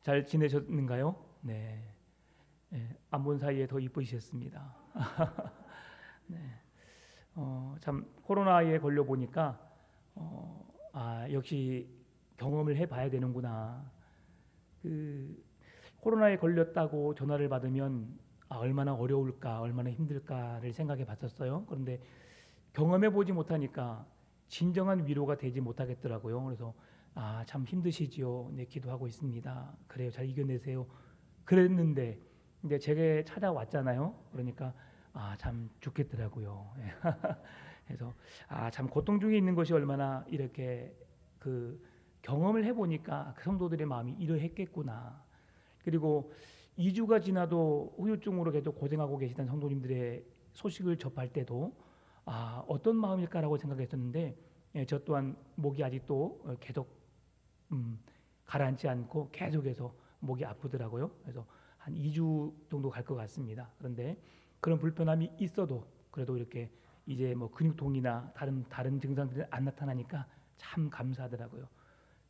잘 지내셨는가요? 네. 안 본 사이에 더 이쁘셨습니다. 네. 참 코로나에 걸려 보니까 역시 경험을 해봐야 되는구나. 그 코로나에 걸렸다고 전화를 받으면 얼마나 어려울까, 얼마나 힘들까를 생각해 봤었어요. 그런데 경험해 보지 못하니까 진정한 위로가 되지 못하겠더라고요. 그래서 참 힘드시지요. 네, 기도하고 있습니다. 그래요, 잘 이겨내세요. 그랬는데 이제 제게 찾아왔잖아요. 그러니까 참 죽겠더라고요. 그래서 참 고통 중에 있는 것이 얼마나 이렇게 그 경험을 해보니까 그 성도들의 마음이 이러했겠구나. 그리고 2주가 지나도 후유증으로 계속 고생하고 계시던 성도님들의 소식을 접할 때도 어떤 마음일까라고 생각했었는데, 저 또한 목이 아직도 계속 가라앉지 않고 계속해서 목이 아프더라고요. 그래서 한 2주 정도 갈 것 같습니다. 그런데 그런 불편함이 있어도 그래도 이렇게 이제 뭐 근육통이나 다른 증상들이 안 나타나니까 참 감사하더라고요.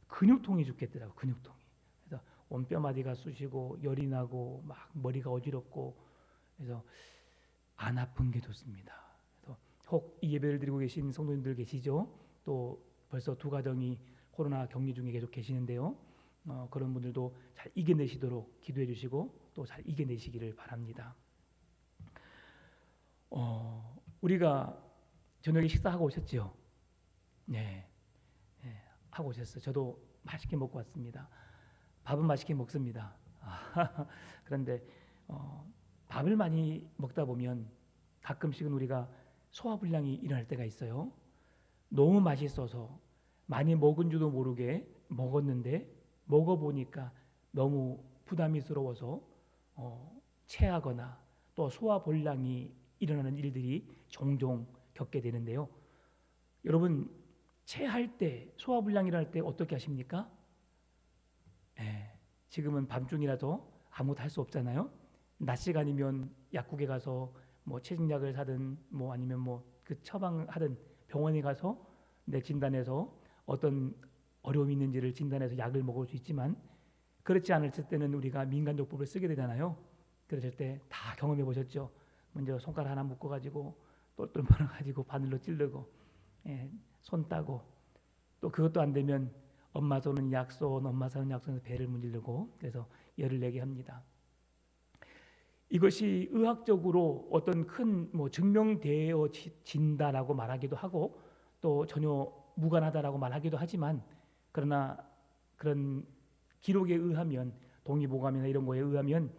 근육통이 죽겠더라고, 근육통이. 그래서 온 뼈마디가 쑤시고 열이 나고 막 머리가 어지럽고, 그래서 안 아픈 게 좋습니다. 그래서 혹 이 예배를 드리고 계신 성도님들 계시죠? 또 벌써 두 가정이 코로나 격리 중에 계속 계시는데요. 그런 분들도 잘 이겨내시도록 기도해 주시고 또 잘 이겨내시기를 바랍니다. 우리가 저녁에 식사하고 오셨죠? 네, 네, 하고 오셨어요. 저도 맛있게 먹고 왔습니다. 밥은 맛있게 먹습니다. 그런데 밥을 많이 먹다 보면 가끔씩은 우리가 소화불량이 일어날 때가 있어요. 너무 맛있어서 많이 먹은 줄도 모르게 먹었는데 먹어보니까 너무 부담스러워서 체하거나 또 소화불량이 일어나는 일들이 종종 겪게 되는데요. 여러분, 체할 때, 소화불량이 일어날 때 어떻게 하십니까? 지금은 밤중이라도 아무것도 할 수 없잖아요. 낮 시간이면 약국에 가서 뭐 체증약을 사든 뭐 아니면 뭐 그 처방하든 병원에 가서 내 진단해서 어떤 어려움이 있는지를 진단해서 약을 먹을 수 있지만, 그렇지 않을 때는 우리가 민간요법을 쓰게 되잖아요. 그랬을 때 다 경험해 보셨죠. 먼저 손가락 하나 묶어 가지고 똘똘 말아 가지고 바늘로 찌르고, 손 따고, 또 그것도 안 되면 엄마 손은 약손, 엄마 손은 약손에서 배를 문지르고, 그래서 열을 내게 합니다. 이것이 의학적으로 어떤 큰 뭐 증명되어진다라고 말하기도 하고 또 전혀 무관하다라고 말하기도 하지만, 그러나 그런 기록에 의하면, 동의보감이나 이런 거에 의하면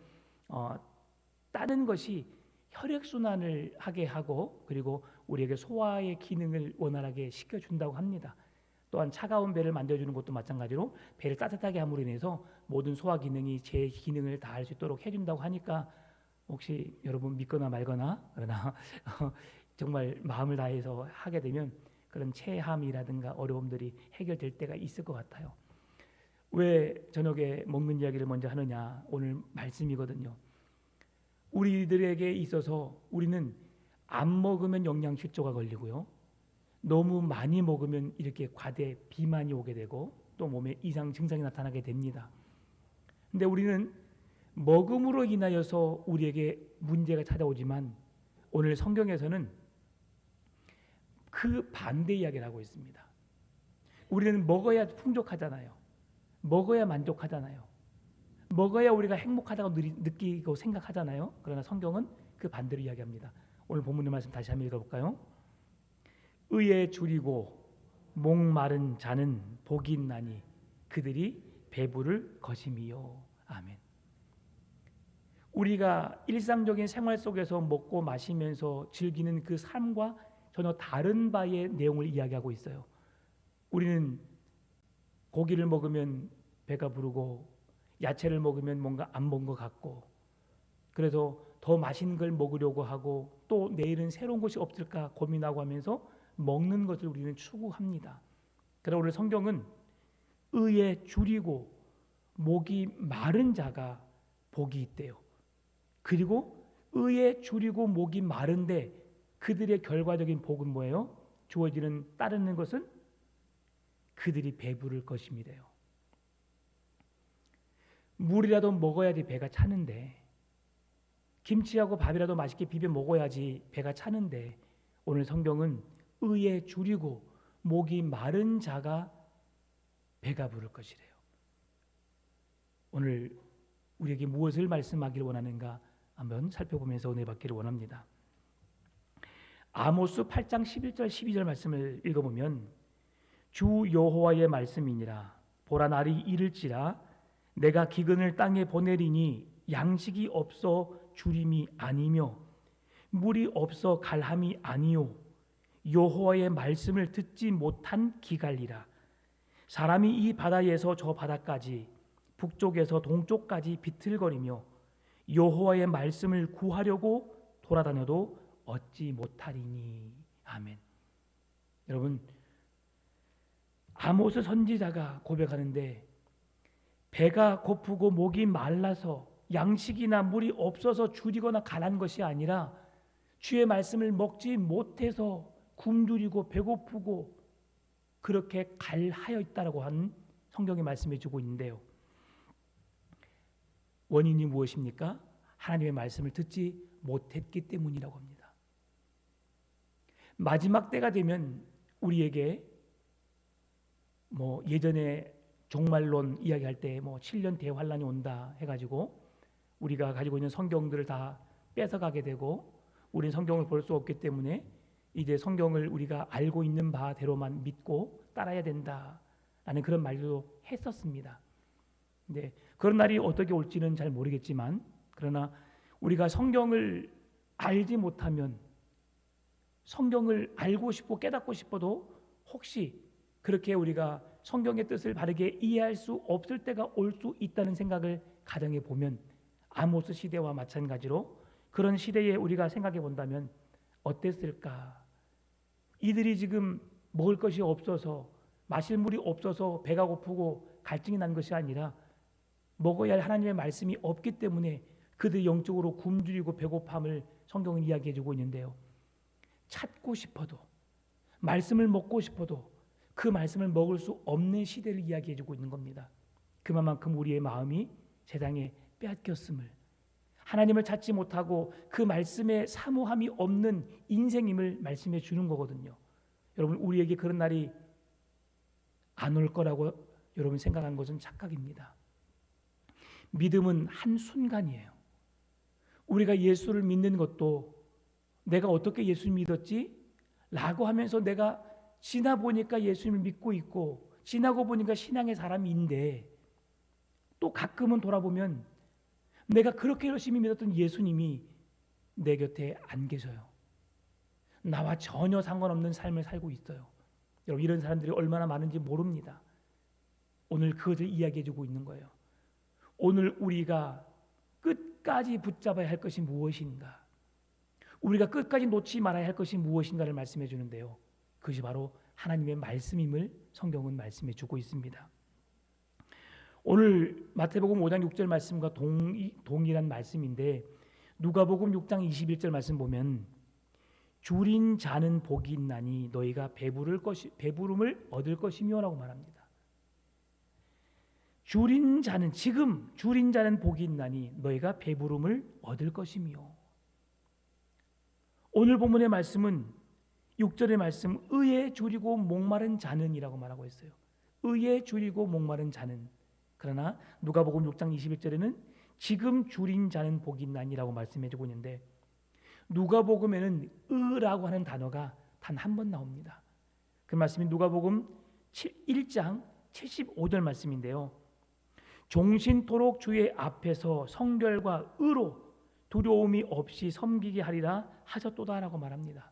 다른 것이 혈액순환을 하게 하고 그리고 우리에게 소화의 기능을 원활하게 시켜준다고 합니다. 또한 차가운 배를 만들어주는 것도 마찬가지로 배를 따뜻하게 함으로 인해서 모든 소화 기능이 제 기능을 다할 수 있도록 해준다고 하니까, 혹시 여러분 믿거나 말거나, 그러나 정말 마음을 다해서 하게 되면 그런 체함이라든가 어려움들이 해결될 때가 있을 것 같아요. 왜 저녁에 먹는 이야기를 먼저 하느냐? 오늘 말씀이거든요. 우리들에게 있어서 우리는 안 먹으면 영양실조가 걸리고요. 너무 많이 먹으면 이렇게 과대 비만이 오게 되고 또 몸에 이상 증상이 나타나게 됩니다. 근데 우리는 먹음으로 인하여서 우리에게 문제가 찾아오지만, 오늘 성경에서는 그 반대 이야기를 하고 있습니다. 우리는 먹어야 풍족하잖아요. 먹어야 만족하잖아요. 먹어야 우리가 행복하다고 느끼고 생각하잖아요. 그러나 성경은 그 반대로 이야기합니다. 오늘 본문의 말씀 다시 한번 읽어볼까요? 의에 줄이고 목마른 자는 복이 있나니 그들이 배부를 것임이요. 아멘. 우리가 일상적인 생활 속에서 먹고 마시면서 즐기는 그 삶과 전혀 다른 바의 내용을 이야기하고 있어요. 우리는 고기를 먹으면 배가 부르고 야채를 먹으면 뭔가 안 먹은 것 같고, 그래서 더 맛있는 걸 먹으려고 하고 또 내일은 새로운 것이 없을까 고민하고 하면서 먹는 것을 우리는 추구합니다. 그러나 오늘 성경은 의에 줄이고 목이 마른 자가 복이 있대요. 그리고 의에 줄이고 목이 마른데 그들의 결과적인 복은 뭐예요? 주어지는 따르는 것은 그들이 배부를 것입니다요. 물이라도 먹어야지 배가 차는데, 김치하고 밥이라도 맛있게 비벼 먹어야지 배가 차는데, 오늘 성경은 의에 줄이고 목이 마른 자가 배가 부를 것이래요. 오늘 우리에게 무엇을 말씀하기를 원하는가 한번 살펴보면서 은혜 받기를 원합니다. 아모스 8장 11절 12절 말씀을 읽어보면, 주 여호와의 말씀이니라. 보라, 날이 이를지라 내가 기근을 땅에 보내리니 양식이 없어 주림이 아니며 물이 없어 갈함이 아니요 여호와의 말씀을 듣지 못한 기갈리라. 사람이 이 바다에서 저 바다까지 북쪽에서 동쪽까지 비틀거리며 여호와의 말씀을 구하려고 돌아다녀도 얻지 못하리니. 아멘. 여러분, 아모스 선지자가 고백하는데, 배가 고프고 목이 말라서 양식이나 물이 없어서 줄이거나 가난 것이 아니라 주의 말씀을 먹지 못해서 굶주리고 배고프고 그렇게 갈하여 있다라고 하는 성경이 말씀해 주고 있는데요. 원인이 무엇입니까? 하나님의 말씀을 듣지 못했기 때문이라고 합니다. 마지막 때가 되면 우리에게 예전에 종말론 이야기할 때 7년 대환란이 온다 해가지고 우리가 가지고 있는 성경들을 다 뺏어가게 되고, 우리는 성경을 볼 수 없기 때문에 이제 성경을 우리가 알고 있는 바대로만 믿고 따라야 된다라는 그런 말도 했었습니다. 근데 그런 날이 어떻게 올지는 잘 모르겠지만, 그러나 우리가 성경을 알지 못하면, 성경을 알고 싶고 깨닫고 싶어도 혹시 그렇게 우리가 성경의 뜻을 바르게 이해할 수 없을 때가 올 수 있다는 생각을 가정해 보면, 아모스 시대와 마찬가지로 그런 시대에 우리가 생각해 본다면 어땠을까? 이들이 지금 먹을 것이 없어서, 마실 물이 없어서 배가 고프고 갈증이 난 것이 아니라 먹어야 할 하나님의 말씀이 없기 때문에 그들이 영적으로 굶주리고 배고픔을 성경은 이야기해 주고 있는데요. 찾고 싶어도, 말씀을 먹고 싶어도 그 말씀을 먹을 수 없는 시대를 이야기해 주고 있는 겁니다. 그만큼 우리의 마음이 세상에 빼앗겼음을, 하나님을 찾지 못하고 그 말씀에 사모함이 없는 인생임을 말씀해 주는 거거든요. 여러분, 우리에게 그런 날이 안 올 거라고 여러분 생각한 것은 착각입니다. 믿음은 한순간이에요. 우리가 예수를 믿는 것도 내가 어떻게 예수를 믿었지? 라고 하면서 내가 지나 보니까 예수님을 믿고 있고, 지나고 보니까 신앙의 사람인데, 또 가끔은 돌아보면 내가 그렇게 열심히 믿었던 예수님이 내 곁에 안 계셔요. 나와 전혀 상관없는 삶을 살고 있어요. 여러분, 이런 사람들이 얼마나 많은지 모릅니다. 오늘 그것을 이야기해 주고 있는 거예요. 오늘 우리가 끝까지 붙잡아야 할 것이 무엇인가, 우리가 끝까지 놓지 말아야 할 것이 무엇인가를 말씀해 주는데요. 그것이 바로 하나님의 말씀임을 성경은 말씀해 주고 있습니다. 오늘 마태복음 5장 6절 말씀과 동일한 말씀인데, 누가복음 6장 21절 말씀 보면, 줄인 자는 복이 있나니 너희가 배부름을 얻을 것이며라고 말합니다. 줄인 자는, 지금 줄인 자는 복이 있나니 너희가 배부름을 얻을 것이며. 오늘 본문의 말씀은 6절의 말씀, 의에 줄이고 목마른 자는이라고 말하고 있어요. 의에 줄이고 목마른 자는. 그러나 누가복음 6장 21절에는 지금 줄인 자는 복이 있나니라고 말씀해주고 있는데, 누가복음에는 의라고 하는 단어가 단 한 번 나옵니다. 그 말씀이 누가복음 1장 75절 말씀인데요. 종신토록 주의 앞에서 성결과 의로 두려움이 없이 섬기게 하리라 하셨도다라고 말합니다.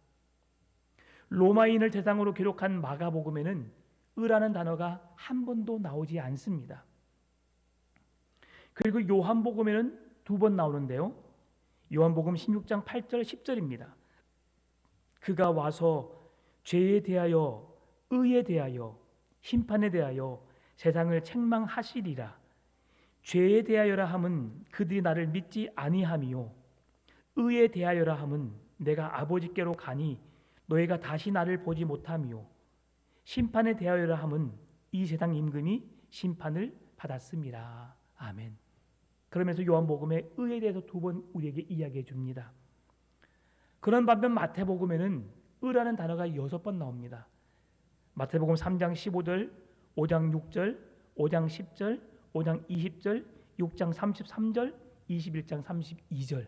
로마인을 대상으로 기록한 마가복음에는 의라는 단어가 한 번도 나오지 않습니다. 그리고 요한복음에는 2번 나오는데요. 요한복음 16장 8절 10절입니다. 그가 와서 죄에 대하여, 의에 대하여, 심판에 대하여 세상을 책망하시리라. 죄에 대하여라 함은 그들이 나를 믿지 아니함이요, 의에 대하여라 함은 내가 아버지께로 가니 너희가 다시 나를 보지 못함이요, 심판에 대하여라 함은 이 세상 임금이 심판을 받았음이라. 아멘. 그러면서 요한복음에 의에 대해서 두 번 우리에게 이야기해 줍니다. 그런 반면 마태복음에는 의라는 단어가 6번 나옵니다. 마태복음 3장 15절, 5장 6절, 5장 10절, 5장 20절, 6장 33절, 21장 32절.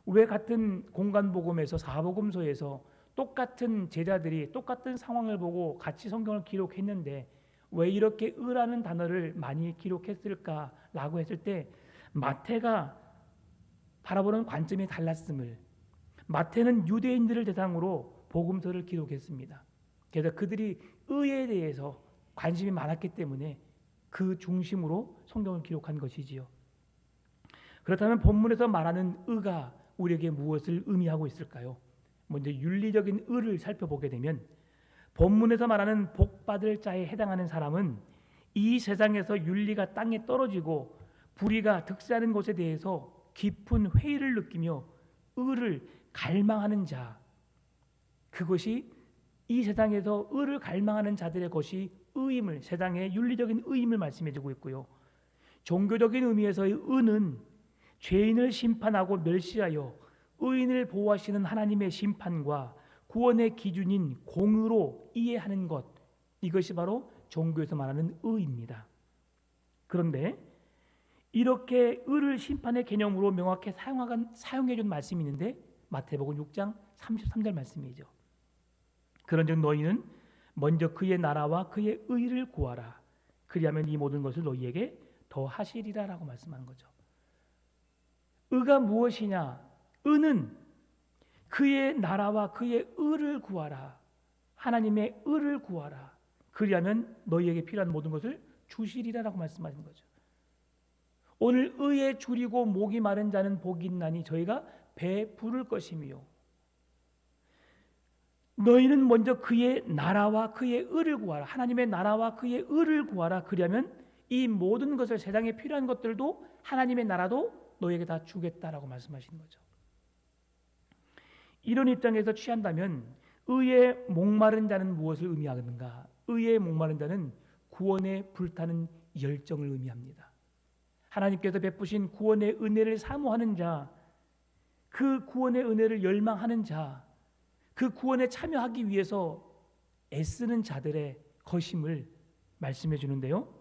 왜 같은 공간복음에서 사복음서에서 똑같은 제자들이 똑같은 상황을 보고 같이 성경을 기록했는데 왜 이렇게 의라는 단어를 많이 기록했을까라고 했을 때 마태가 바라보는 관점이 달랐음을, 마태는 유대인들을 대상으로 복음서를 기록했습니다. 그래서 그들이 의에 대해서 관심이 많았기 때문에 그 중심으로 성경을 기록한 것이지요. 그렇다면 본문에서 말하는 의가 우리에게 무엇을 의미하고 있을까요? 먼저 윤리적인 의를 살펴보게 되면 본문에서 말하는 복받을 자에 해당하는 사람은 이 세상에서 윤리가 땅에 떨어지고 불의가 득세하는 것에 대해서 깊은 회의를 느끼며 의를 갈망하는 자, 그것이 이 세상에서 의를 갈망하는 자들의 것이 의임을, 세상의 윤리적인 의임을 말씀해주고 있고요. 종교적인 의미에서의 의는 죄인을 심판하고 멸시하여 의인을 보호하시는 하나님의 심판과 구원의 기준인 공의로 이해하는 것, 이것이 바로 종교에서 말하는 의입니다. 그런데 이렇게 의를 심판의 개념으로 명확히 사용해준 말씀이 있는데 마태복음 6장 33절 말씀이죠. 그런즉 너희는 먼저 그의 나라와 그의 의를 구하라. 그리하면 이 모든 것을 너희에게 더 하시리라라고 말씀하는 거죠. 의가 무엇이냐? 의는 그의 나라와 그의 의를 구하라. 하나님의 의를 구하라. 그리하면 너희에게 필요한 모든 것을 주시리라라고 말씀하신 거죠. 오늘 의에 줄이고 목이 마른 자는 복이 있나니 저희가 배 부를 것이며, 너희는 먼저 그의 나라와 그의 의를 구하라. 하나님의 나라와 그의 의를 구하라. 그리하면 이 모든 것을, 세상에 필요한 것들도 하나님의 나라도 너희에게 다 주겠다라고 말씀하시는 거죠. 이런 입장에서 취한다면 의에 목마른 자는 무엇을 의미하는가? 의에 목마른 자는 구원에 불타는 열정을 의미합니다. 하나님께서 베푸신 구원의 은혜를 사모하는 자, 그 구원의 은혜를 열망하는 자, 그 구원에 참여하기 위해서 애쓰는 자들의 것임을 말씀해 주는데요.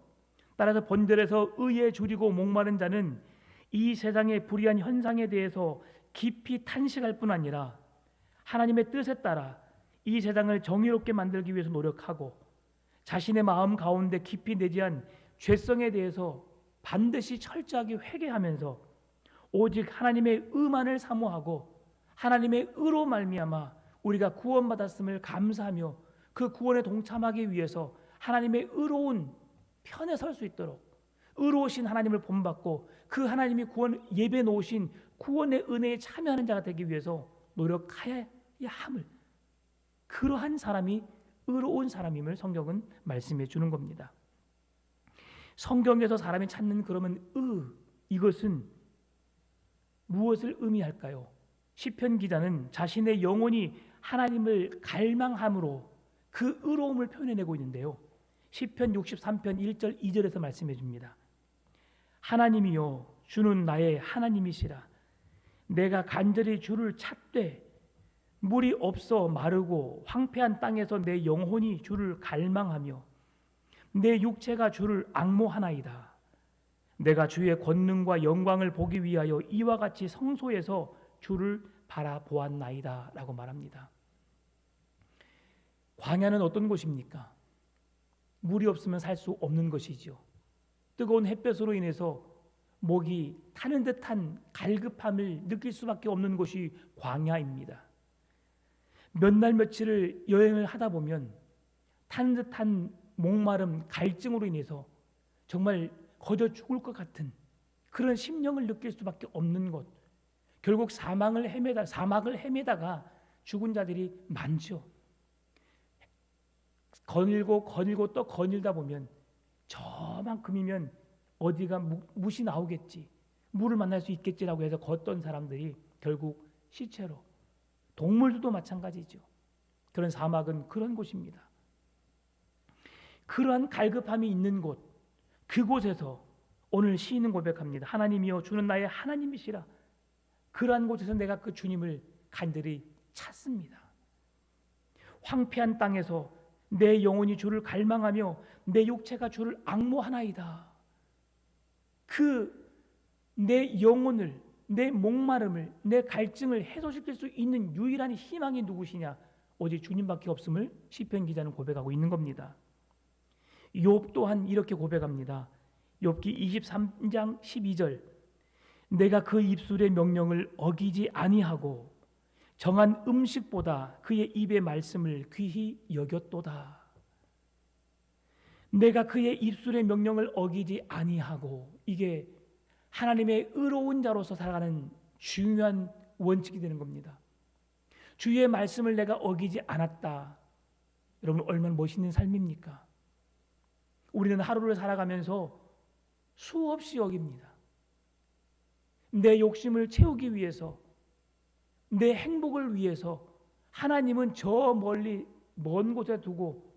따라서 본절에서 의에 줄이고 목마른 자는 이 세상의 불의한 현상에 대해서 깊이 탄식할 뿐 아니라 하나님의 뜻에 따라 이 세상을 정의롭게 만들기 위해서 노력하고 자신의 마음 가운데 깊이 내재한 죄성에 대해서 반드시 철저하게 회개하면서 오직 하나님의 의만을 사모하고 하나님의 의로 말미암아 우리가 구원받았음을 감사하며 그 구원에 동참하기 위해서 하나님의 의로운 편에 설 수 있도록 의로우신 하나님을 본받고 그 하나님이 구원 예배 놓으신 구원의 은혜에 참여하는 자가 되기 위해서 노력하여야 함을, 그러한 사람이 의로운 사람임을 성경은 말씀해 주는 겁니다. 성경에서 사람이 찾는 그러면 이것은 무엇을 의미할까요? 시편 기자는 자신의 영혼이 하나님을 갈망함으로 그 의로움을 표현해내고 있는데요. 시편 63편 1절 2절에서 말씀해 줍니다. 하나님이여 주는 나의 하나님이시라. 내가 간절히 주를 찾되 물이 없어 마르고 황폐한 땅에서 내 영혼이 주를 갈망하며 내 육체가 주를 앙모하나이다. 내가 주의 권능과 영광을 보기 위하여 이와 같이 성소에서 주를 바라보았나이다 라고 말합니다. 광야는 어떤 곳입니까? 물이 없으면 살 수 없는 것이죠. 뜨거운 햇볕으로 인해서 목이 타는 듯한 갈급함을 느낄 수밖에 없는 곳이 광야입니다. 몇 날 며칠을 여행을 하다 보면 타는 듯한 목마름, 갈증으로 인해서 정말 거저 죽을 것 같은 그런 심령을 느낄 수밖에 없는 곳, 결국 사막을 헤매다가 죽은 자들이 많죠. 거닐고 또 거닐다 보면 저만큼이면 어디가 묻이 나오겠지, 물을 만날 수 있겠지라고 해서 걷던 사람들이 결국 시체로, 동물들도 마찬가지죠. 그런 사막은 그런 곳입니다. 그러한 갈급함이 있는 곳, 그곳에서 오늘 시인은 고백합니다. 하나님이여 주는 나의 하나님이시라. 그러한 곳에서 내가 그 주님을 간절히 찾습니다. 황폐한 땅에서 내 영혼이 주를 갈망하며 내 육체가 주를 앙모하나이다. 그 내 영혼을, 내 목마름을, 내 갈증을 해소시킬 수 있는 유일한 희망이 누구시냐? 오직 주님밖에 없음을 시편 기자는 고백하고 있는 겁니다. 욥 또한 이렇게 고백합니다. 욥기 23장 12절 내가 그 입술의 명령을 어기지 아니하고 정한 음식보다 그의 입의 말씀을 귀히 여겼도다. 내가 그의 입술의 명령을 어기지 아니하고, 이게 하나님의 의로운 자로서 살아가는 중요한 원칙이 되는 겁니다. 주의 말씀을 내가 어기지 않았다. 여러분 얼마나 멋있는 삶입니까? 우리는 하루를 살아가면서 수없이 어깁니다. 내 욕심을 채우기 위해서, 내 행복을 위해서 하나님은 저 멀리 먼 곳에 두고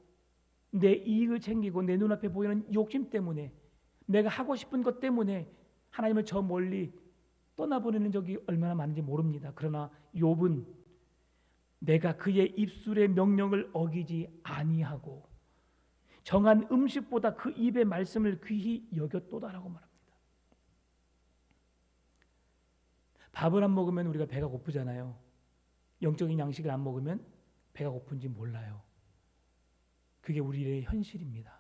내 이익을 챙기고 내 눈앞에 보이는 욕심 때문에, 내가 하고 싶은 것 때문에 하나님을 저 멀리 떠나보내는 적이 얼마나 많은지 모릅니다. 그러나 욥은 내가 그의 입술의 명령을 어기지 아니하고 정한 음식보다 그 입의 말씀을 귀히 여겼도다라고 말합니다. 밥을 안 먹으면 우리가 배가 고프잖아요. 영적인 양식을 안 먹으면 배가 고픈지 몰라요. 그게 우리의 현실입니다.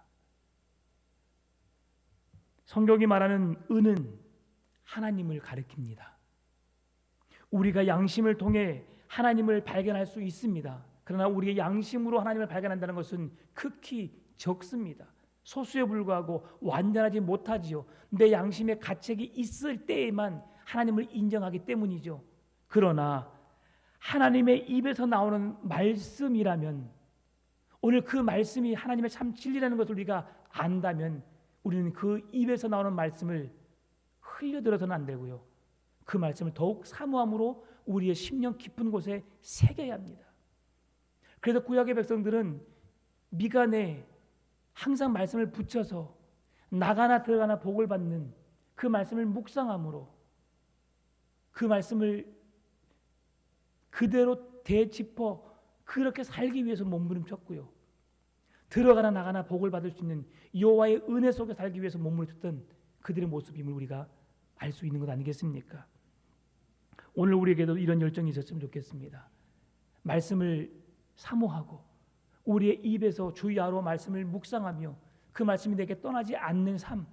성경이 말하는 은은 하나님을 가리킵니다. 우리가 양심을 통해 하나님을 발견할 수 있습니다. 그러나 우리의 양심으로 하나님을 발견한다는 것은 극히 적습니다. 소수에 불과하고 완전하지 못하지요. 내 양심에 가책이 있을 때에만 하나님을 인정하기 때문이죠. 그러나 하나님의 입에서 나오는 말씀이라면, 오늘 그 말씀이 하나님의 참 진리라는 것을 우리가 안다면 우리는 그 입에서 나오는 말씀을 흘려들어서는 안 되고요. 그 말씀을 더욱 사모함으로 우리의 심령 깊은 곳에 새겨야 합니다. 그래서 구약의 백성들은 미간에 항상 말씀을 붙여서 나가나 들어가나 복을 받는 그 말씀을 묵상함으로 그 말씀을 그대로 되짚어 그렇게 살기 위해서 몸부림쳤고요. 들어가나 나가나 복을 받을 수 있는 여호와의 은혜 속에 살기 위해서 몸부림쳤던 그들의 모습임을 우리가 알 수 있는 것 아니겠습니까? 오늘 우리에게도 이런 열정이 있었으면 좋겠습니다. 말씀을 사모하고 우리의 입에서 주야로 말씀을 묵상하며 그 말씀이 내게 떠나지 않는 삶,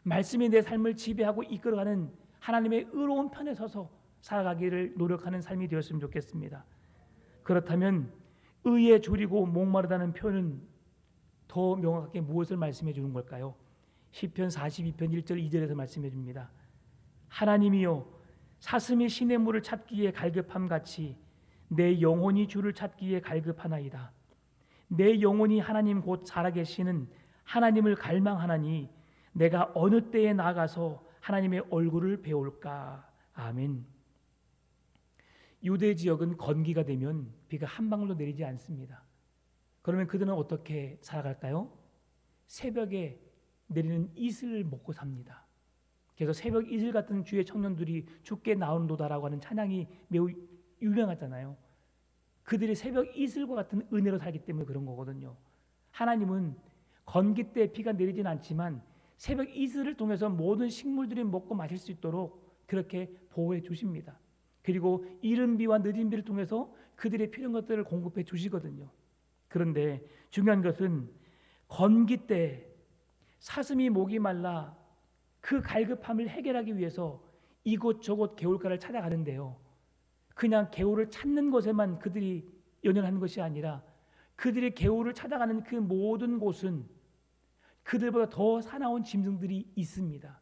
말씀이 내 삶을 지배하고 이끌어가는 하나님의 의로운 편에 서서 살아가기를 노력하는 삶이 되었으면 좋겠습니다. 그렇다면 의에 졸이고 목마르다는 표현은 더 명확하게 무엇을 말씀해 주는 걸까요? 시편 42편 1절 2절에서 말씀해 줍니다. 하나님이여 사슴이 시냇 물을 찾기에 갈급함 같이 내 영혼이 주를 찾기에 갈급하나이다. 내 영혼이 하나님 곧 살아계시는 하나님을 갈망하나니 내가 어느 때에 나가서 하나님의 얼굴을 배울까. 아멘. 유대 지역은 건기가 되면 비가 한 방울도 내리지 않습니다. 그러면 그들은 어떻게 살아갈까요? 새벽에 내리는 이슬을 먹고 삽니다. 그래서 새벽 이슬 같은 주의 청년들이 주께 나온도다라고 하는 찬양이 매우 유명하잖아요. 그들이 새벽 이슬과 같은 은혜로 살기 때문에 그런 거거든요. 하나님은 건기 때 비가 내리진 않지만 새벽 이슬을 통해서 모든 식물들이 먹고 마실 수 있도록 그렇게 보호해 주십니다. 그리고 이른 비와 늦은 비를 통해서 그들의 필요한 것들을 공급해 주시거든요. 그런데 중요한 것은 건기 때 사슴이 목이 말라 그 갈급함을 해결하기 위해서 이곳저곳 개울가를 찾아가는데요. 그냥 개울을 찾는 것에만 그들이 연연하는 것이 아니라 그들이 개울을 찾아가는 그 모든 곳은 그들보다 더 사나운 짐승들이 있습니다.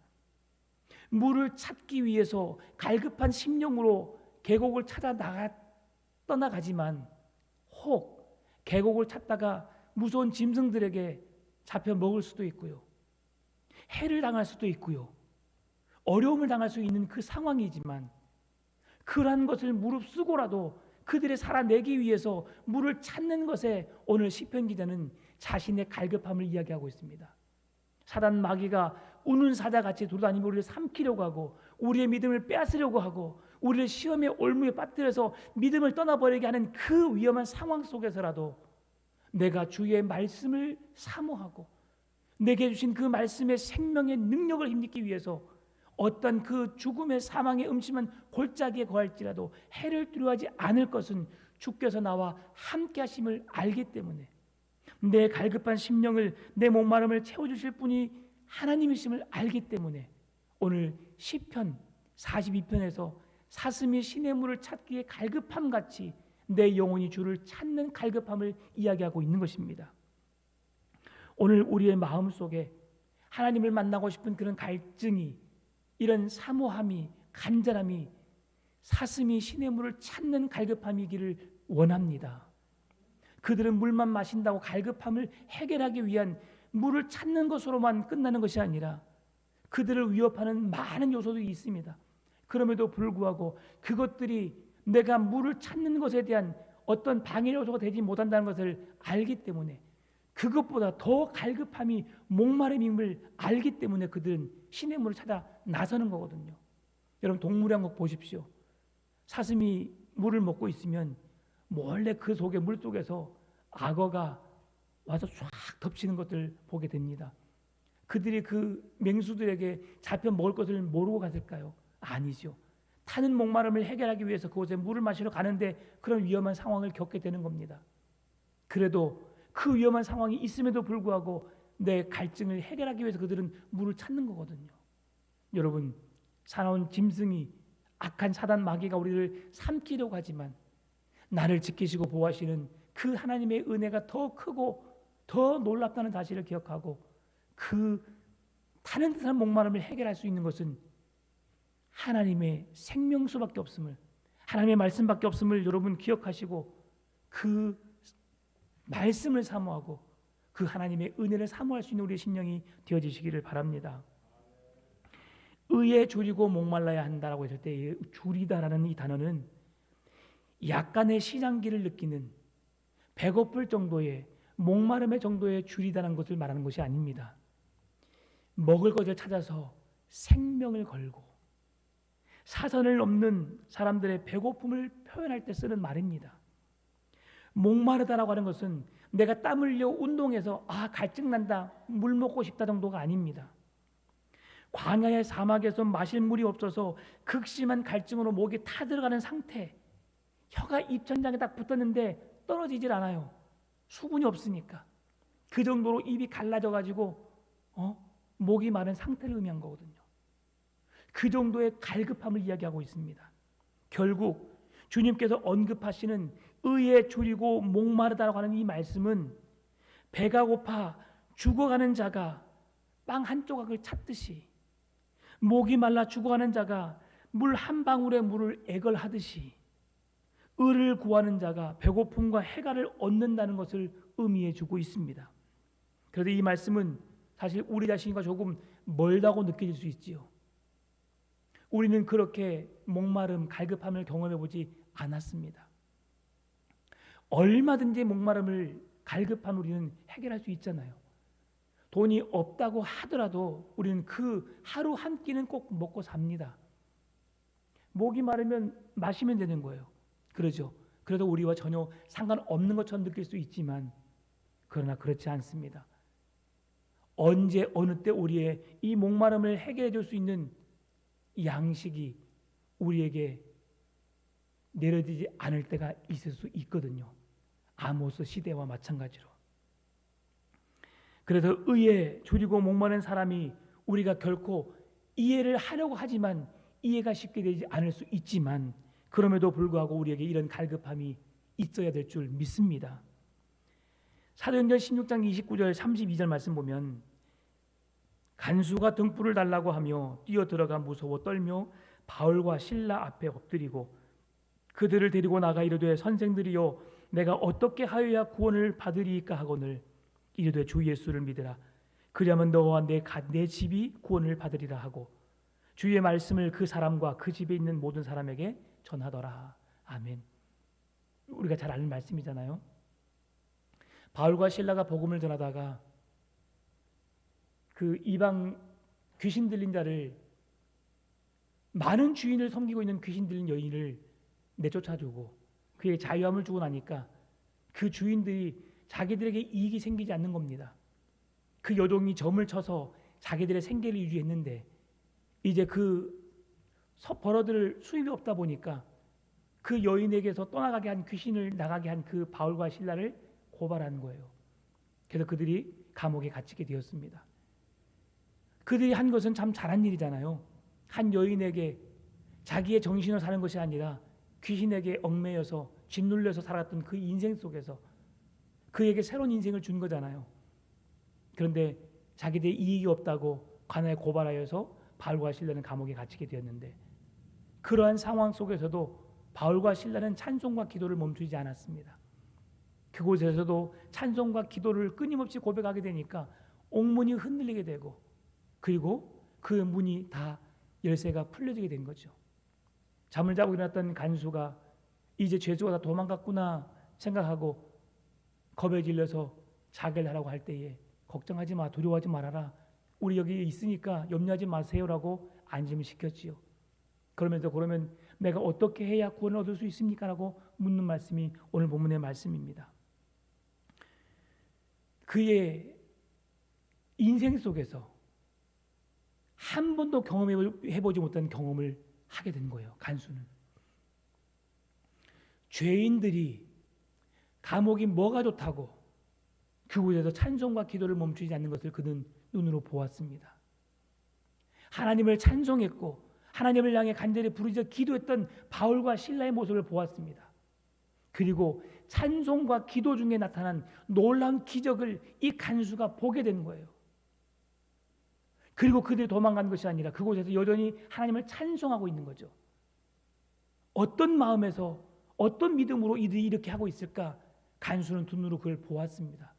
물을 찾기 위해서 갈급한 심령으로 계곡을 찾아 떠나가지만 혹 계곡을 찾다가 무서운 짐승들에게 잡혀 먹을 수도 있고요. 해를 당할 수도 있고요. 어려움을 당할 수 있는 그 상황이지만 그러한 것을 무릅쓰고라도 그들의 살아내기 위해서 물을 찾는 것에 오늘 시편 기자는 자신의 갈급함을 이야기하고 있습니다. 사단 마귀가 우는 사자같이 돌아다니며 우리를 삼키려고 하고 우리의 믿음을 빼앗으려고 하고 우리를 시험의 올무에 빠뜨려서 믿음을 떠나버리게 하는 그 위험한 상황 속에서라도 내가 주의 말씀을 사모하고 내게 주신 그 말씀의 생명의 능력을 힘입기 위해서 어떤 그 죽음의 사망의 음침한 골짜기에 거할지라도 해를 두려워하지 않을 것은 주께서 나와 함께 하심을 알기 때문에 내 갈급한 심령을 내 목마름을 채워주실 분이 하나님이심을 알기 때문에 오늘 시편 42편에서 사슴이 시냇물을 찾기에 갈급함같이 내 영혼이 주를 찾는 갈급함을 이야기하고 있는 것입니다. 오늘 우리의 마음속에 하나님을 만나고 싶은 그런 갈증이, 이런 사모함이, 간절함이 사슴이 시냇물을 찾는 갈급함이기를 원합니다. 그들은 물만 마신다고 갈급함을 해결하기 위한 물을 찾는 것으로만 끝나는 것이 아니라 그들을 위협하는 많은 요소들이 있습니다. 그럼에도 불구하고 그것들이 내가 물을 찾는 것에 대한 어떤 방해 요소가 되지 못한다는 것을 알기 때문에 그것보다 더 갈급함이 목마름임을 알기 때문에 그들은 시냇물을 찾아 나서는 거거든요. 여러분 동물의 왕국 보십시오. 사슴이 물을 먹고 있으면 몰래 그 속에 물속에서 악어가 와서 쫙 덮치는 것을 보게 됩니다. 그들이 그 맹수들에게 잡혀 먹을 것을 모르고 갔을까요? 아니죠. 타는 목마름을 해결하기 위해서 그곳에 물을 마시러 가는데 그런 위험한 상황을 겪게 되는 겁니다. 그래도 그 위험한 상황이 있음에도 불구하고 내 갈증을 해결하기 위해서 그들은 물을 찾는 거거든요. 여러분, 사나운 짐승이 악한 사단 마귀가 우리를 삼키려고 하지만 나를 지키시고 보호하시는 그 하나님의 은혜가 더 크고 더 놀랍다는 사실을 기억하고 그 타는 듯한 목마름을 해결할 수 있는 것은 하나님의 생명수밖에 없음을, 하나님의 말씀밖에 없음을 여러분 기억하시고 그 말씀을 사모하고 그 하나님의 은혜를 사모할 수 있는 우리의 심령이 되어지시기를 바랍니다. 의에 줄이고 목말라야 한다라고 했을 때 줄이다라는 이 단어는 약간의 시장기를 느끼는 배고플 정도의 목마름의 정도의 줄이다는 것을 말하는 것이 아닙니다. 먹을 것을 찾아서 생명을 걸고 사선을 넘는 사람들의 배고픔을 표현할 때 쓰는 말입니다. 목마르다라고 하는 것은 내가 땀 흘려 운동해서 갈증 난다, 물 먹고 싶다 정도가 아닙니다. 광야의 사막에서 마실 물이 없어서 극심한 갈증으로 목이 타들어가는 상태, 혀가 입천장에 딱 붙었는데 떨어지질 않아요. 수분이 없으니까. 그 정도로 입이 갈라져 가지고 목이 마른 상태를 의미한 거거든요. 그 정도의 갈급함을 이야기하고 있습니다. 결국 주님께서 언급하시는 의에 줄이고 목마르다라고 하는 이 말씀은 배가 고파 죽어가는 자가 빵 한 조각을 찾듯이, 목이 말라 죽어가는 자가 물 한 방울의 물을 애걸하듯이 의를 구하는 자가 배고픔과 해갈을 얻는다는 것을 의미해 주고 있습니다. 그런데 이 말씀은 사실 우리 자신과 조금 멀다고 느껴질 수 있지요. 우리는 그렇게 목마름, 갈급함을 경험해 보지 않았습니다. 얼마든지 목마름을, 갈급함을 우리는 해결할 수 있잖아요. 돈이 없다고 하더라도 우리는 그 하루 한 끼는 꼭 먹고 삽니다. 목이 마르면 마시면 되는 거예요. 그러죠. 그래도 우리와 전혀 상관없는 것처럼 느낄 수 있지만 그러나 그렇지 않습니다. 언제 어느 때 우리의 이 목마름을 해결해 줄 수 있는 양식이 우리에게 내려지지 않을 때가 있을 수 있거든요. 아모스 시대와 마찬가지로. 그래서 의에 줄이고 목마른 사람이 우리가 결코 이해를 하려고 하지만 이해가 쉽게 되지 않을 수 있지만 그럼에도 불구하고 우리에게 이런 갈급함이 있어야 될 줄 믿습니다. 사도행전 16장 29절 32절 말씀 보면 간수가 등불을 달라고 하며 뛰어들어가 무서워 떨며 바울과 실라 앞에 엎드리고 그들을 데리고 나가 이르되 선생들이여 내가 어떻게 하여야 구원을 받으리이까 하거늘 이르되 주 예수를 믿으라 그리하면 너와 내 집이 구원을 받으리라 하고 주의 말씀을 그 사람과 그 집에 있는 모든 사람에게 전하더라. 아멘. 우리가 잘 아는 말씀이잖아요. 바울과 실라가 복음을 전하다가 그 이방 귀신 들린 자를, 많은 주인을 섬기고 있는 귀신 들린 여인을 내쫓아주고 그에게 자유함을 주고 나니까 그 주인들이 자기들에게 이익이 생기지 않는 겁니다. 그 여종이 점을 쳐서 자기들의 생계를 유지했는데 이제 그 벌어들 수입이 없다 보니까 그 여인에게서 떠나가게 한, 귀신을 나가게 한 그 바울과 실라를 고발하는 거예요. 그래서 그들이 감옥에 갇히게 되었습니다. 그들이 한 것은 참 잘한 일이잖아요. 한 여인에게 자기의 정신으로 사는 것이 아니라 귀신에게 얽매여서 짓눌려서 살았던 그 인생 속에서 그에게 새로운 인생을 준 거잖아요. 그런데 자기들의 이익이 없다고 관아에 고발하여서 바울과 실라는 감옥에 갇히게 되었는데, 그러한 상황 속에서도 바울과 실라는 찬송과 기도를 멈추지 않았습니다. 그곳에서도 찬송과 기도를 끊임없이 고백하게 되니까 옥문이 흔들리게 되고, 그리고 그 문이 다 열쇠가 풀려지게 된 거죠. 잠을 자고 일어났던 간수가 이제 죄수가 다 도망갔구나 생각하고 겁에 질려서 자결을 하라고 할 때에 걱정하지 마, 두려워하지 말아라, 우리 여기 있으니까 염려하지 마세요라고 안심을 시켰지요. 그러면서 그러면 내가 어떻게 해야 구원을 얻을 수 있습니까? 라고 묻는 말씀이 오늘 본문의 말씀입니다. 그의 인생 속에서 한 번도 경험해보지 못한 경험을 하게 된 거예요. 간수는. 죄인들이 감옥이 뭐가 좋다고 그곳에서 찬송과 기도를 멈추지 않는 것을 그는 눈으로 보았습니다. 하나님을 찬송했고 하나님을 향해 간절히 부르짖어 기도했던 바울과 실라의 모습을 보았습니다. 그리고 찬송과 기도 중에 나타난 놀라운 기적을 이 간수가 보게 된 거예요. 그리고 그들이 도망간 것이 아니라 그곳에서 여전히 하나님을 찬송하고 있는 거죠. 어떤 마음에서 어떤 믿음으로 이들이 이렇게 하고 있을까? 간수는 두 눈으로 그걸 보았습니다.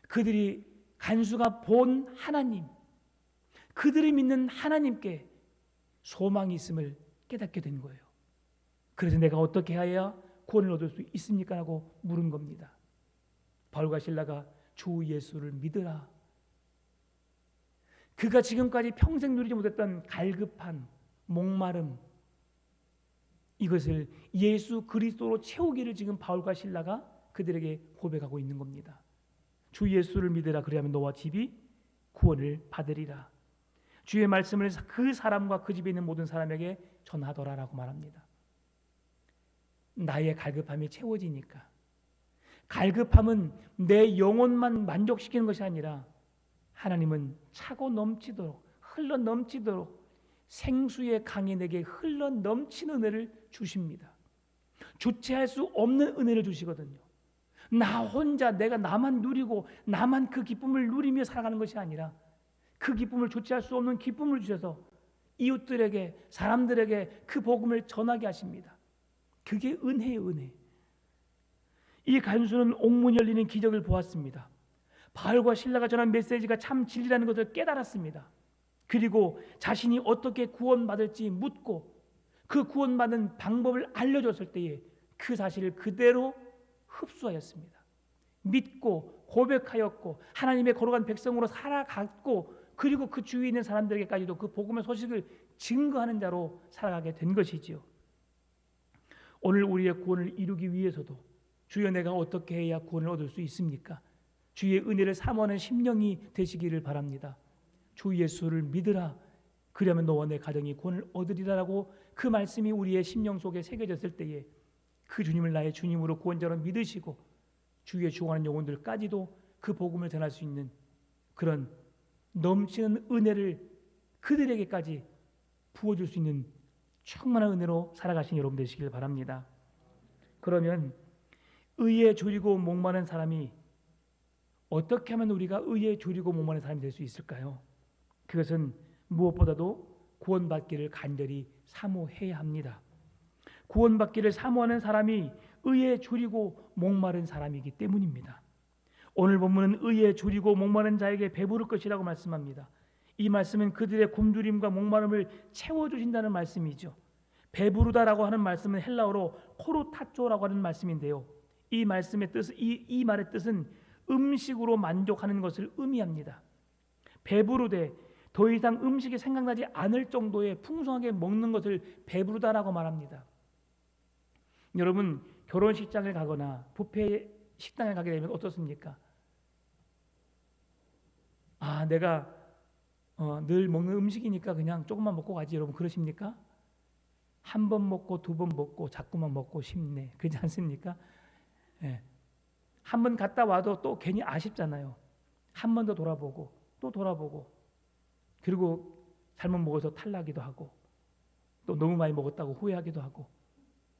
그들이, 간수가 본 하나님, 그들이 믿는 하나님께 소망이 있음을 깨닫게 된 거예요. 그래서 내가 어떻게 해야 구원을 얻을 수 있습니까? 라고 물은 겁니다. 바울과 실라가 주 예수를 믿으라. 그가 지금까지 평생 누리지 못했던 갈급함, 목마름, 이것을 예수 그리스도로 채우기를 지금 바울과 실라가 그들에게 고백하고 있는 겁니다. 주 예수를 믿으라. 그리하면 너와 집이 구원을 받으리라. 주의 말씀을 그 사람과 그 집에 있는 모든 사람에게 전하더라라고 말합니다. 나의 갈급함이 채워지니까, 갈급함은 내 영혼만 만족시키는 것이 아니라 하나님은 차고 넘치도록, 흘러 넘치도록 생수의 강이 내게 흘러 넘치는 은혜를 주십니다. 주체할 수 없는 은혜를 주시거든요. 나 혼자, 내가 나만 누리고 나만 그 기쁨을 누리며 살아가는 것이 아니라 그 기쁨을 주체할 수 없는 기쁨을 주셔서 이웃들에게, 사람들에게 그 복음을 전하게 하십니다. 그게 은혜예요, 은혜. 이 간수는 옥문이 열리는 기적을 보았습니다. 바울과 실라가 전한 메시지가 참 진리라는 것을 깨달았습니다. 그리고 자신이 어떻게 구원받을지 묻고 그 구원받는 방법을 알려줬을 때에 그 사실을 그대로 흡수하였습니다. 믿고 고백하였고 하나님의 거룩한 백성으로 살아갔고, 그리고 그 주위에 있는 사람들에게까지도 그 복음의 소식을 증거하는 자로 살아가게 된 것이지요. 오늘 우리의 구원을 이루기 위해서도 주여 내가 어떻게 해야 구원을 얻을 수 있습니까? 주의 은혜를 사모하는 심령이 되시기를 바랍니다. 주 예수를 믿으라. 그러면 너와 내 가정이 구원을 얻으리라라고 그 말씀이 우리의 심령 속에 새겨졌을 때에 그 주님을 나의 주님으로 구원자로 믿으시고 주의 죽어가는 영혼들까지도 그 복음을 전할 수 있는 그런 넘치는 은혜를 그들에게까지 부어줄 수 있는 충만한 은혜로 살아가신 여러분 되시길 바랍니다. 그러면 의에 졸이고 목마른 사람이, 어떻게 하면 우리가 의에 졸이고 목마른 사람이 될 수 있을까요? 그것은 무엇보다도 구원받기를 간절히 사모해야 합니다. 구원받기를 사모하는 사람이 의에 졸이고 목마른 사람이기 때문입니다. 오늘 본문은 의에 졸이고 목마른 자에게 배부를 것이라고 말씀합니다. 이 말씀은 그들의 굶주림과 목마름을 채워주신다는 말씀이죠. 배부르다라고 하는 말씀은 헬라어로 코르타초라고 하는 말씀인데요. 이 말씀의 뜻, 이 말의 뜻은 음식으로 만족하는 것을 의미합니다. 배부르되 더 이상 음식이 생각나지 않을 정도의 풍성하게 먹는 것을 배부르다라고 말합니다. 여러분, 결혼식장을 가거나 뷔페 식당에 가게 되면 어떻습니까? 내가 늘 먹는 음식이니까 그냥 조금만 먹고 가지, 여러분 그러십니까? 한 번 먹고 두 번 먹고 자꾸만 먹고 싶네, 그렇지 않습니까? 예. 한 번 갔다 와도 또 괜히 아쉽잖아요. 한 번 더 돌아보고 또 돌아보고, 그리고 잘못 먹어서 탈나기도 하고 또 너무 많이 먹었다고 후회하기도 하고.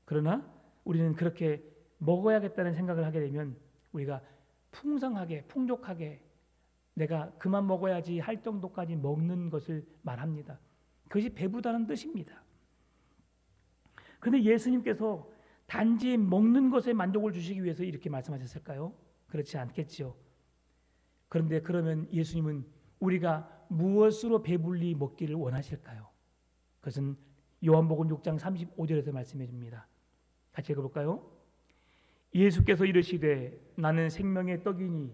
그러나 우리는 그렇게 먹어야겠다는 생각을 하게 되면 우리가 풍성하게 풍족하게 내가 그만 먹어야지 할 정도까지 먹는 것을 말합니다. 그것이 배부르다는 뜻입니다. 그런데 예수님께서 단지 먹는 것에 만족을 주시기 위해서 이렇게 말씀하셨을까요? 그렇지 않겠지요. 그런데 그러면 예수님은 우리가 무엇으로 배불리 먹기를 원하실까요? 그것은 요한복음 6장 35절에서 말씀해 줍니다. 같이 읽어볼까요? 예수께서 이르시되 나는 생명의 떡이니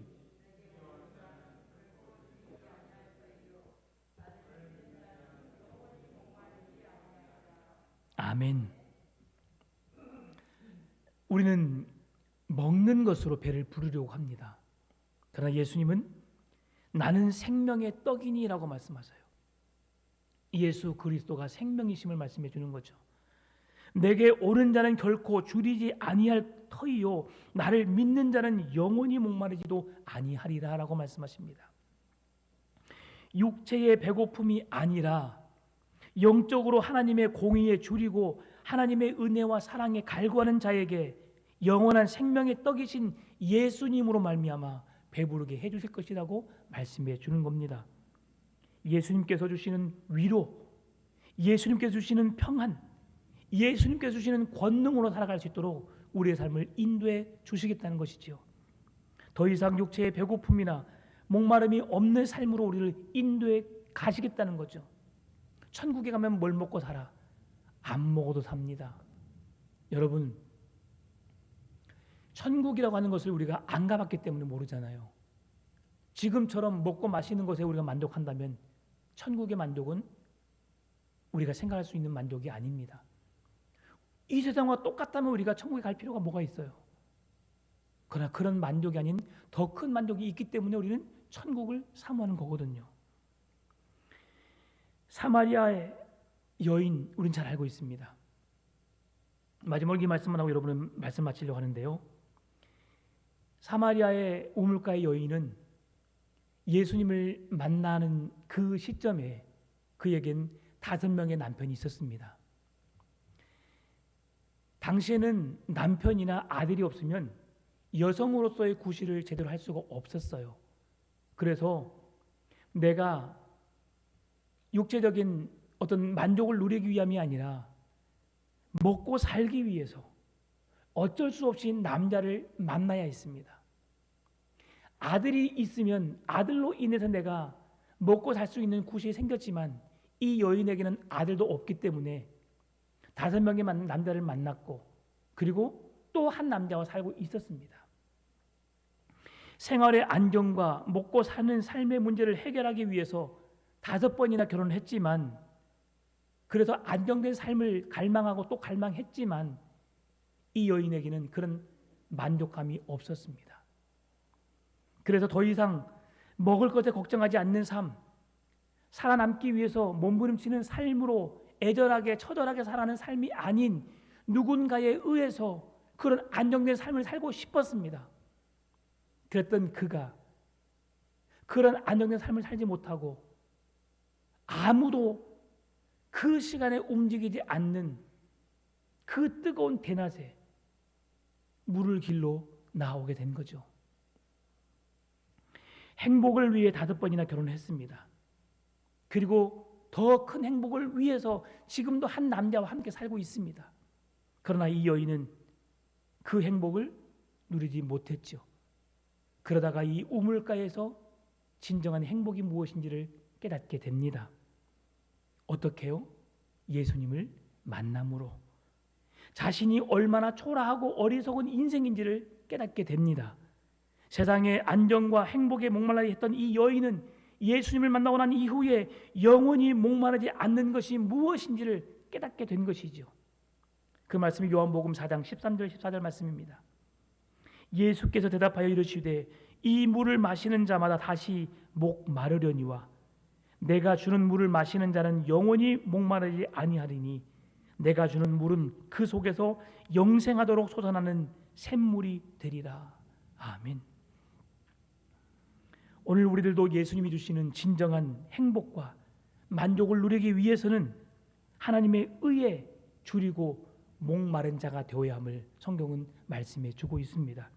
아멘. 우리는 먹는 것으로 배를 부르려고 합니다. 그러나 예수님은 나는 생명의 떡이니라고 말씀하세요. 예수 그리스도가 생명이심을 말씀해 주는 거죠. 내게 오는 자는 결코 줄이지 아니할 터이요 나를 믿는 자는 영원히 목마르지도 아니하리라라고 말씀하십니다. 육체의 배고픔이 아니라 영적으로 하나님의 공의에 줄이고 하나님의 은혜와 사랑에 갈구하는 자에게 영원한 생명의 떡이신 예수님으로 말미암아 배부르게 해주실 것이라고 말씀해 주는 겁니다. 예수님께서 주시는 위로, 예수님께서 주시는 평안, 예수님께서 주시는 권능으로 살아갈 수 있도록 우리의 삶을 인도해 주시겠다는 것이지요. 더 이상 육체의 배고픔이나 목마름이 없는 삶으로 우리를 인도해 가시겠다는 거죠. 천국에 가면 뭘 먹고 살아? 안 먹어도 삽니다. 여러분, 천국이라고 하는 것을 우리가 안 가봤기 때문에 모르잖아요. 지금처럼 먹고 마시는 것에 우리가 만족한다면 천국의 만족은 우리가 생각할 수 있는 만족이 아닙니다. 이 세상과 똑같다면 우리가 천국에 갈 필요가 뭐가 있어요? 그러나 그런 만족이 아닌 더 큰 만족이 있기 때문에 우리는 천국을 사모하는 거거든요. 사마리아의 여인, 우리는 잘 알고 있습니다. 마지막 이 말씀만 하고 여러분은 말씀 마치려고 하는데요. 사마리아의 우물가의 여인은 예수님을 만나는 그 시점에 그에겐 5명의 남편이 있었습니다. 당시에는 남편이나 아들이 없으면 여성으로서의 구실을 제대로 할 수가 없었어요. 그래서 내가 육체적인 어떤 만족을 누리기 위함이 아니라 먹고 살기 위해서 어쩔 수 없이 남자를 만나야 했습니다. 아들이 있으면 아들로 인해서 내가 먹고 살 수 있는 구실이 생겼지만 이 여인에게는 아들도 없기 때문에 5명의 남자를 만났고 그리고 또 한 남자와 살고 있었습니다. 생활의 안정과 먹고 사는 삶의 문제를 해결하기 위해서 5번이나 결혼을 했지만, 그래서 안정된 삶을 갈망하고 또 갈망했지만 이 여인에게는 그런 만족감이 없었습니다. 그래서 더 이상 먹을 것에 걱정하지 않는 삶, 살아남기 위해서 몸부림치는 삶으로 애절하게 처절하게 살아가는 삶이 아닌 누군가에 의해서 그런 안정된 삶을 살고 싶었습니다. 그랬던 그가 그런 안정된 삶을 살지 못하고 아무도 그 시간에 움직이지 않는 그 뜨거운 대낮에 물을 길로 나오게 된 거죠. 행복을 위해 5번이나 결혼을 했습니다. 그리고 더 큰 행복을 위해서 지금도 한 남자와 함께 살고 있습니다. 그러나 이 여인은 그 행복을 누리지 못했죠. 그러다가 이 우물가에서 진정한 행복이 무엇인지를 깨닫게 됩니다. 어떻게요? 예수님을 만남으로 자신이 얼마나 초라하고 어리석은 인생인지를 깨닫게 됩니다. 세상의 안정과 행복에 목말라 했던 이 여인은 예수님을 만나고 난 이후에 영원히 목마르지 않는 것이 무엇인지를 깨닫게 된 것이죠. 그 말씀이 요한복음 4장 13절 14절 말씀입니다. 예수께서 대답하여 이르시되 이 물을 마시는 자마다 다시 목 마르려니와 내가 주는 물을 마시는 자는 영원히 목마르지 아니하리니 내가 주는 물은 그 속에서 영생하도록 솟아나는 샘물이 되리라. 아멘. 오늘 우리들도 예수님이 주시는 진정한 행복과 만족을 누리기 위해서는 하나님의 의에 줄이고 목마른 자가 되어야 함을 성경은 말씀해 주고 있습니다.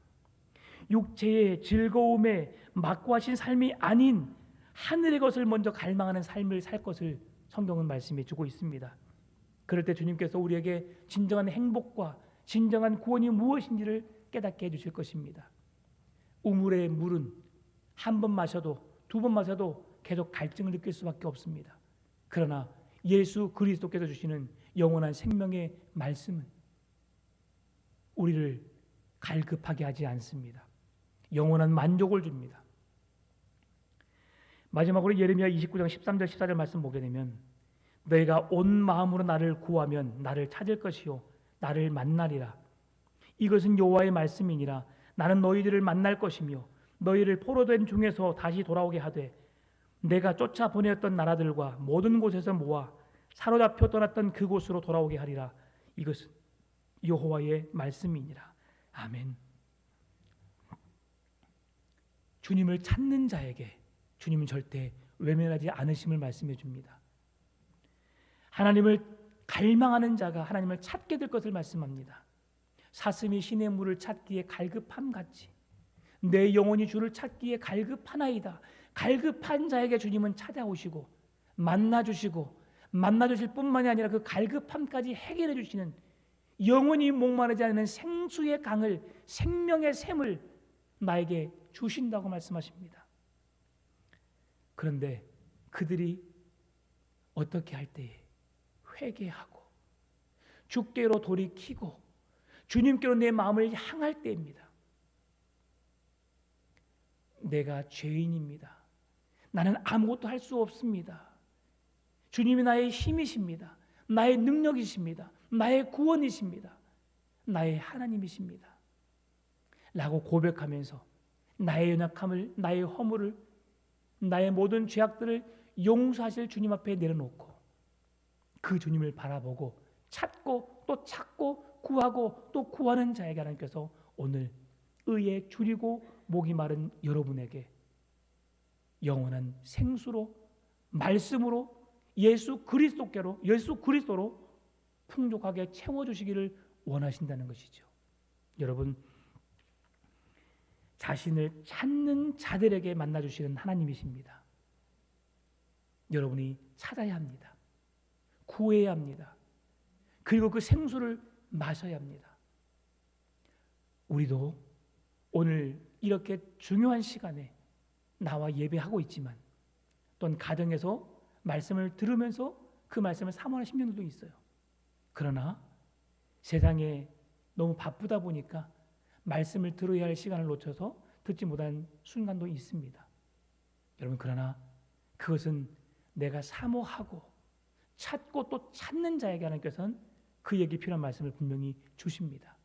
육체의 즐거움에 막고하신 삶이 아닌 하늘의 것을 먼저 갈망하는 삶을 살 것을 성경은 말씀해 주고 있습니다. 그럴 때 주님께서 우리에게 진정한 행복과 진정한 구원이 무엇인지를 깨닫게 해주실 것입니다. 우물의 물은 한 번 마셔도 두 번 마셔도 계속 갈증을 느낄 수밖에 없습니다. 그러나 예수 그리스도께서 주시는 영원한 생명의 말씀은 우리를 갈급하게 하지 않습니다. 영원한 만족을 줍니다. 마지막으로 예레미야 29장 13절 14절 말씀 보게 되면 너희가 온 마음으로 나를 구하면 나를 찾을 것이요 나를 만나리라. 이것은 여호와의 말씀이니라. 나는 너희들을 만날 것이며 너희를 포로된 중에서 다시 돌아오게 하되 내가 쫓아 보내었던 나라들과 모든 곳에서 모아 사로잡혀 떠났던 그곳으로 돌아오게 하리라. 이것은 여호와의 말씀이니라. 아멘. 주님을 찾는 자에게 주님은 절대 외면하지 않으심을 말씀해 줍니다. 하나님을 갈망하는 자가 하나님을 찾게 될 것을 말씀합니다. 사슴이 신의 물을 찾기에 갈급함 같이 내 영혼이 주를 찾기에 갈급하나이다. 갈급한 자에게 주님은 찾아오시고 만나주시고 만나주실 뿐만이 아니라 그 갈급함까지 해결해 주시는 영원히 목마르지 않는 생수의 강을 생명의 샘을 나에게 주신다고 말씀하십니다. 그런데 그들이 어떻게 할 때에 회개하고 주께로 돌이키고 주님께로 내 마음을 향할 때입니다. 내가 죄인입니다. 나는 아무것도 할 수 없습니다. 주님이 나의 힘이십니다. 나의 능력이십니다. 나의 구원이십니다. 나의 하나님이십니다. 라고 고백하면서 나의 연약함을, 나의 허물을, 나의 모든 죄악들을 용서하실 주님 앞에 내려놓고 그 주님을 바라보고 찾고 또 찾고 구하고 또 구하는 자에게 하나님께서 오늘 의에 줄이고 목이 마른 여러분에게 영원한 생수로 말씀으로 예수 그리스도로 풍족하게 채워주시기를 원하신다는 것이죠. 여러분, 자신을 찾는 자들에게 만나주시는 하나님이십니다. 여러분이 찾아야 합니다. 구해야 합니다. 그리고 그 생수를 마셔야 합니다. 우리도 오늘 이렇게 중요한 시간에 나와 예배하고 있지만 또한 가정에서 말씀을 들으면서 그 말씀을 사모하시는 분들도 있어요. 그러나 세상에 너무 바쁘다 보니까 말씀을 들어야 할 시간을 놓쳐서 듣지 못한 순간도 있습니다. 여러분, 그러나 그것은 내가 사모하고 찾고 또 찾는 자에게 하나님께서는 그에게 필요한 말씀을 분명히 주십니다.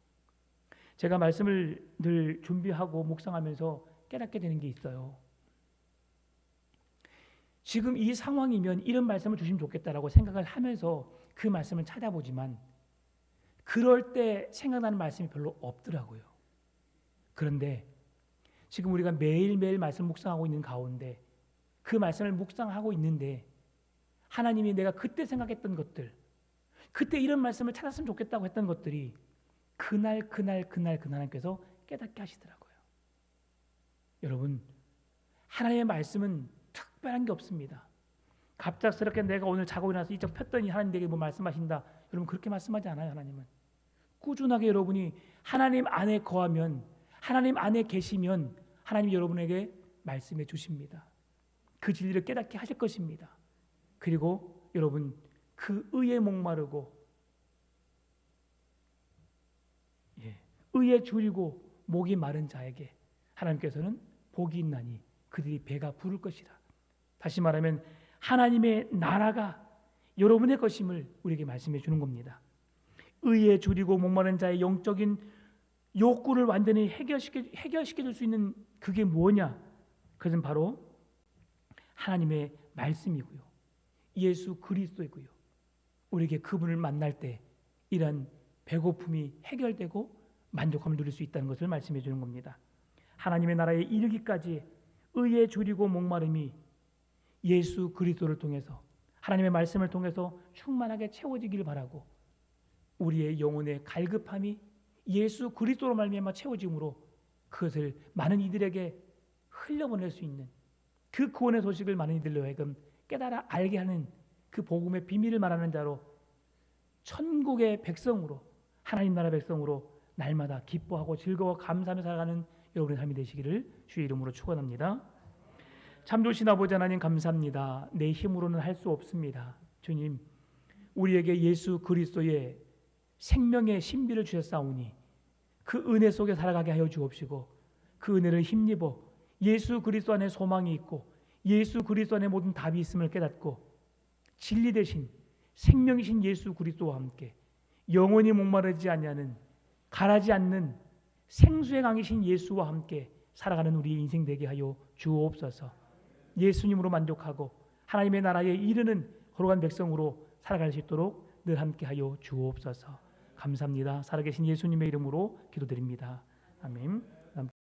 제가 말씀을 늘 준비하고 묵상하면서 깨닫게 되는 게 있어요. 지금 이 상황이면 이런 말씀을 주시면 좋겠다라고 생각을 하면서 그 말씀을 찾아보지만 그럴 때 생각나는 말씀이 별로 없더라고요. 그런데 지금 우리가 매일매일 말씀 묵상하고 있는 가운데 그 말씀을 묵상하고 있는데 하나님이 내가 그때 생각했던 것들, 그때 이런 말씀을 찾았으면 좋겠다고 했던 것들이 그날 하나님께서 깨닫게 하시더라고요. 여러분, 하나님의 말씀은 특별한 게 없습니다. 갑작스럽게 내가 오늘 자고 일어나서 이쪽 폈더니 하나님 내게 뭐 말씀하신다. 여러분, 그렇게 말씀하지 않아요. 하나님은 꾸준하게 여러분이 하나님 안에 거하면, 하나님 안에 계시면 하나님이 여러분에게 말씀해 주십니다. 그 진리를 깨닫게 하실 것입니다. 그리고 여러분, 그 의에 목마르고 의에 줄이고 목이 마른 자에게 하나님께서는 복이 있나니 그들이 배가 부를 것이라. 다시 말하면 하나님의 나라가 여러분의 것임을 우리에게 말씀해 주는 겁니다. 의에 줄이고 목마른 자의 영적인 욕구를 완전히 해결시켜 줄 수 있는 그게 뭐냐? 그것은 바로 하나님의 말씀이고요. 예수 그리스도이고요. 우리에게 그분을 만날 때 이런 배고픔이 해결되고 만족함을 누릴 수 있다는 것을 말씀해 주는 겁니다. 하나님의 나라에 이르기까지 의에 줄이고 목마름이 예수 그리스도를 통해서 하나님의 말씀을 통해서 충만하게 채워지기를 바라고 우리의 영혼의 갈급함이 예수 그리스도로 말미암아 채워짐으로 그것을 많은 이들에게 흘려보낼 수 있는 그 구원의 소식을 많은 이들로 하여금 깨달아 알게 하는 그 복음의 비밀을 말하는 자로 천국의 백성으로 하나님 나라 백성으로 날마다 기뻐하고 즐거워 감사하며 살아가는 여러분의 삶이 되시기를 주의 이름으로 축원합니다. 참 좋으신 아버지 하나님 감사합니다. 내 힘으로는 할 수 없습니다. 주님, 우리에게 예수 그리스도의 생명의 신비를 주셨사오니 그 은혜 속에 살아가게 하여 주옵시고 그 은혜를 힘입어 예수 그리스도 안에 소망이 있고 예수 그리스도 안에 모든 답이 있음을 깨닫고 진리 되신 생명이신 예수 그리스도와 함께 영원히 목마르지 아니하는 가라지 않는 생수의 강이신 예수와 함께 살아가는 우리의 인생 되게 하여 주옵소서. 예수님으로 만족하고 하나님의 나라에 이르는 거룩한 백성으로 살아갈 수 있도록 늘 함께 하여 주옵소서. 감사합니다. 살아계신 예수님의 이름으로 기도드립니다. 아멘.